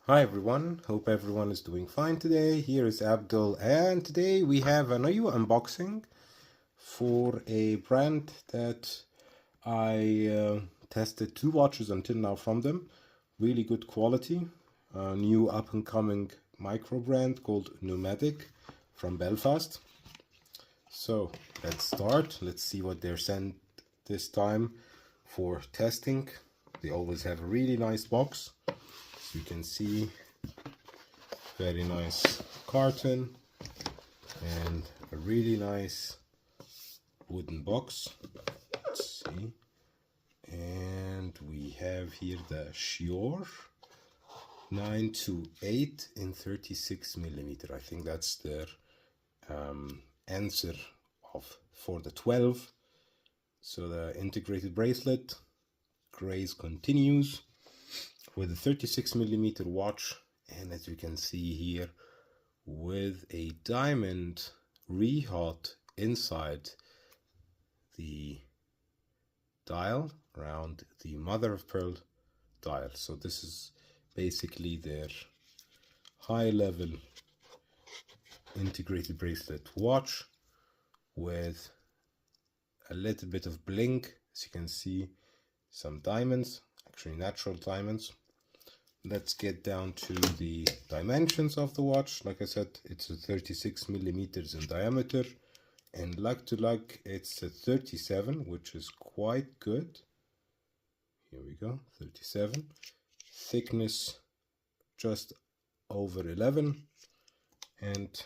Hi everyone, hope everyone is doing fine today. Here is Abdul, and today we have a new unboxing for a brand that I tested 2 watches until now from them. Really good quality. A new up and coming micro brand called Nomadic from Belfast. So let's start. Let's see what they're sent this time for testing. They always have a really nice box. As you can see, very nice carton and a really nice wooden box. Let's see. And we have here the Shior 928 in 36mm. I think that's their answer for the 12. So the integrated bracelet, grace continues with a 36mm watch, and as you can see here, with a diamond rehot inside the dial around the mother of pearl dial. So this is basically their high level integrated bracelet watch with a little bit of bling. As you can see, some diamonds, actually natural diamonds. Let's get down to the dimensions of the watch. Like I said, it's a 36mm in diameter, and lug to lug it's a 37, which is quite good. Here we go, 37. Thickness just over 11, and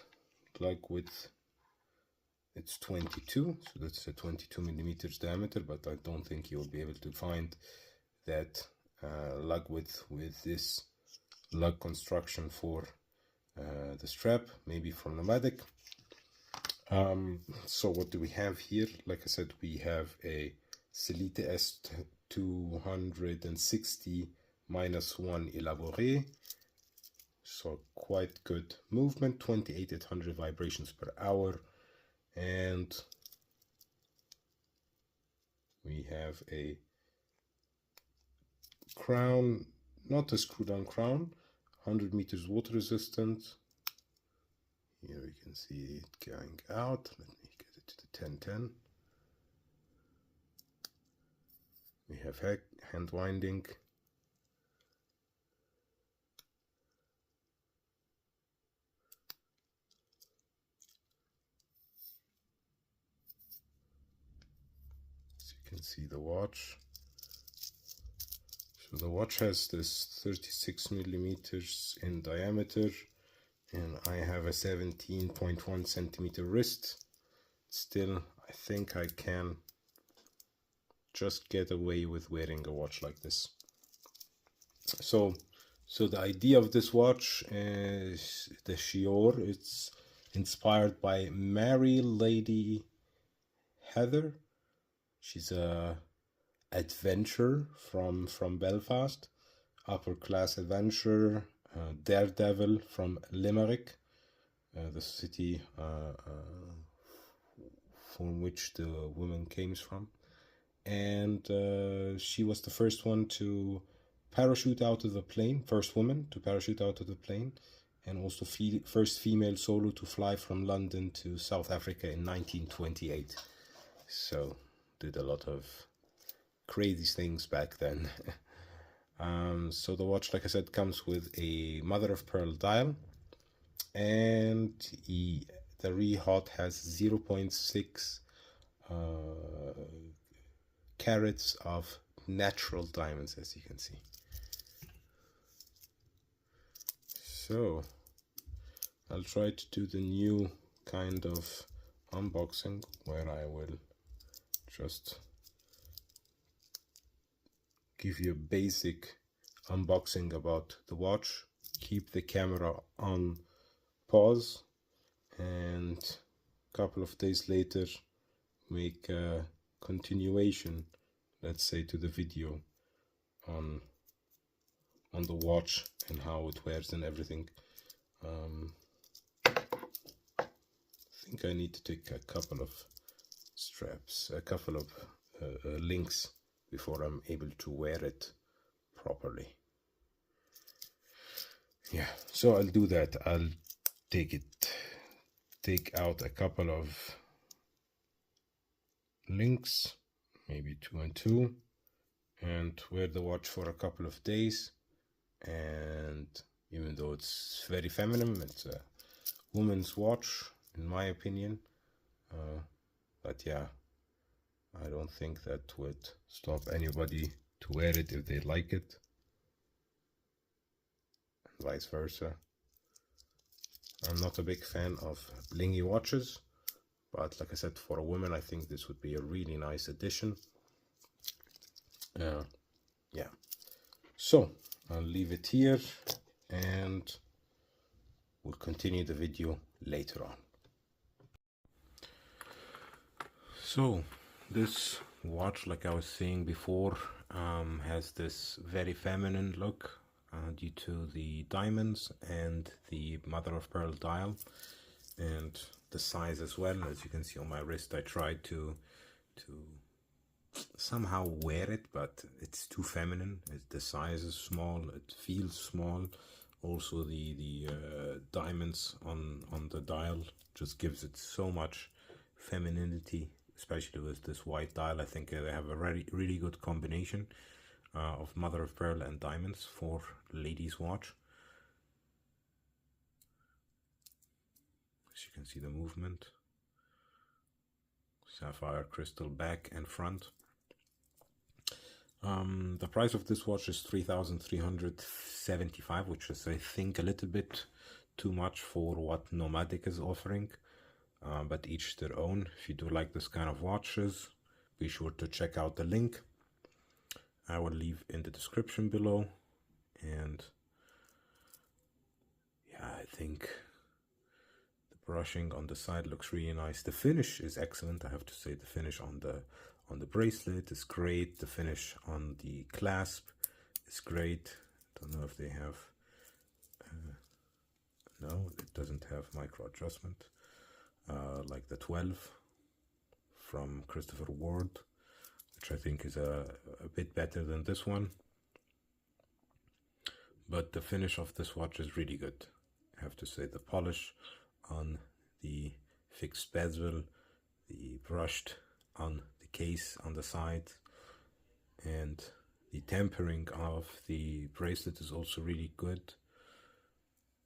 lug width it's 22, so that's a 22mm diameter, but I don't think you'll be able to find that lug width with this lug construction for the strap, maybe from Nomadic. So what do we have here? Like I said, we have a Selite S260 -1 Elaboré, so quite good movement, 2800 vibrations per hour, and we have a crown, not a screw down crown, 100 meters water resistant. Here we can see it going out. Let me get it to the 1010. We have hand winding. As you can see the watch. So the watch has this 36mm in diameter, and I have a 17.1 centimeter wrist. Still, I think I can just get away with wearing a watch like this. So the idea of this watch is the Shior. It's inspired by Mary Lady Heather. She's a adventurer from Belfast, upper class adventurer, daredevil from Limerick, the city from which the woman came from. And she was the first one to parachute out of the plane, first woman to parachute out of the plane, and also first female solo to fly from London to South Africa in 1928. So did a lot of crazy things back then. So the watch, like I said, comes with a mother of pearl dial, and the rehot has 0.6 carats of natural diamonds, as you can see. So I'll try to do the new kind of unboxing where I will just give you a basic unboxing about the watch, keep the camera on pause, and a couple of days later make a continuation, let's say, to the video on the watch and how it wears and everything. I think I need to take a couple of straps, a couple of links before I'm able to wear it properly. yeah, so I'll do that. I'll take out a couple of links, maybe 2 and 2, and wear the watch for a couple of days. And even though it's very feminine, it's a woman's watch in my opinion, but yeah, I don't think that would stop anybody to wear it if they like it, and vice versa. I'm not a big fan of blingy watches, but like I said, for a woman I think this would be a really nice addition. Yeah, so I'll leave it here and we'll continue the video later on. So this watch, like I was saying before, has this very feminine look due to the diamonds and the mother of pearl dial, and the size as well. As you can see on my wrist, I tried to somehow wear it, but it's too feminine. The size is small, it feels small. Also the diamonds on the dial just gives it so much femininity, especially with this white dial. I think they have a really good combination of mother of pearl and diamonds for ladies watch. As you can see, the movement, sapphire crystal back and front. The price of this watch is 3,375, which is, I think, a little bit too much for what Nomadic is offering, but each their own. If you do like this kind of watches, be sure to check out the link I will leave in the description below. And yeah, I think the brushing on the side looks really nice. The finish is excellent, I have to say. The finish on the bracelet is great. The finish on the clasp is great. Don't know if they have no, it doesn't have micro adjustment like the 12 from Christopher Ward, which I think is a bit better than this one. But the finish of this watch is really good, I have to say. The polish on the fixed bezel, the brushed on the case on the side, and the tempering of the bracelet is also really good.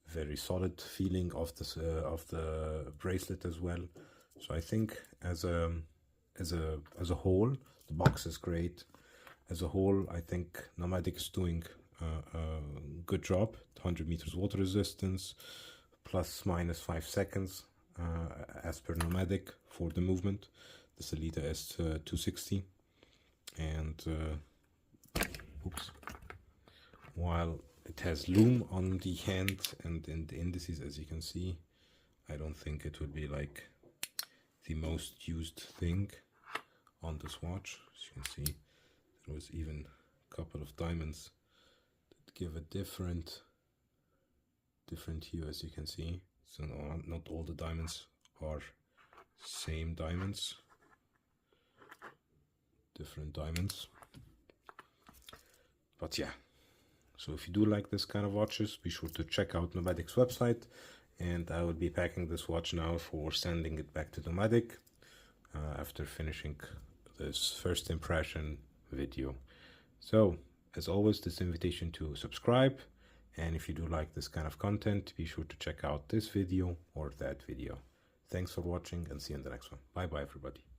Very solid feeling of this of the bracelet as well. So I think as a whole, the box is great. As a whole, I think Nomadic is doing a good job. 100 meters water resistance, plus minus 5 seconds as per Nomadic for the movement. The Sellita is 260, and oops, while it has loom on the hand and in the indices, as you can see, I don't think it would be like the most used thing on this watch. As you can see, there was even a couple of diamonds that give a different hue, as you can see. So not all the diamonds are same diamonds, different diamonds. But yeah, so if you do like this kind of watches, be sure to check out Nomadic's website, and I will be packing this watch now for sending it back to Nomadic after finishing this first impression video. So as always, this invitation to subscribe, and if you do like this kind of content, be sure to check out this video or that video. Thanks for watching, and see you in the next one. Bye bye everybody.